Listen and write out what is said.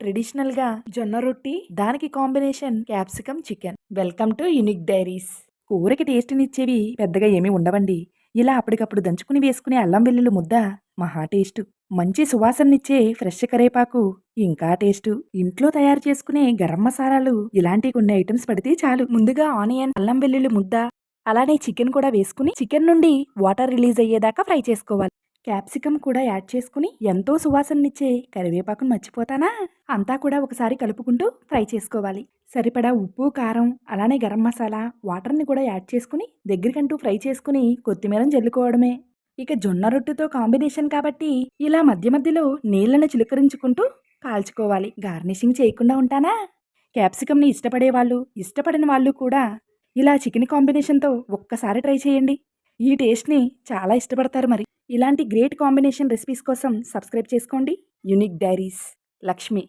ట్రెడిషనల్గా జొన్న రొట్టి, దానికి combination capsicum chicken. Welcome to unique diaries. కూరకి టేస్ట్నిచ్చేవి పెద్దగా ఏమీ ఉండవండి. ఇలా అప్పటికప్పుడు దంచుకుని వేసుకునే అల్లం వెల్లుల్లి ముద్ద మహా టేస్టు. మంచి సువాసననిచ్చే ఫ్రెష్ కరేపాకు ఇంకా టేస్టు. ఇంట్లో తయారు చేసుకునే గరం మసాలాలు ఇలాంటి కొన్ని ఐటమ్స్ పడితే చాలు. ముందుగా ఆనియన్, అల్లం వెల్లుల్లి ముద్ద, అలానే చికెన్ కూడా వేసుకుని చికెన్ నుండి వాటర్ రిలీజ్ అయ్యేదాకా ఫ్రై చేసుకోవాలి. క్యాప్సికమ్ కూడా యాడ్ చేసుకుని ఎంతో సువాసననిచ్చే కరివేపాకును మర్చిపోతానా? అంతా కూడా ఒకసారి కలుపుకుంటూ ఫ్రై చేసుకోవాలి. సరిపడా ఉప్పు, కారం, అలానే గరం మసాలా, వాటర్ని కూడా యాడ్ చేసుకుని దగ్గరికంటూ ఫ్రై చేసుకుని కొత్తిమీరని జల్లుకోవడమే. ఇక జొన్న రొట్టెతో కాంబినేషన్ కాబట్టి ఇలా మధ్య మధ్యలో నీళ్లను చిలకరించుకుంటూ కాల్చుకోవాలి. గార్నిషింగ్ చేయకుండా ఉంటానా? క్యాప్సికమ్ని ఇష్టపడే వాళ్ళు, ఇష్టపడిన వాళ్ళు కూడా ఇలా చికెన్ కాంబినేషన్తో ఒక్కసారి ట్రై చేయండి. ఈ టేస్ట్ని చాలా ఇష్టపడతారు మరి. ఇలాంటి గ్రేట్ కాంబినేషన్ రెసిపీస్ కోసం సబ్స్క్రైబ్ చేసుకోండి. Unique diaries. లక్ష్మి.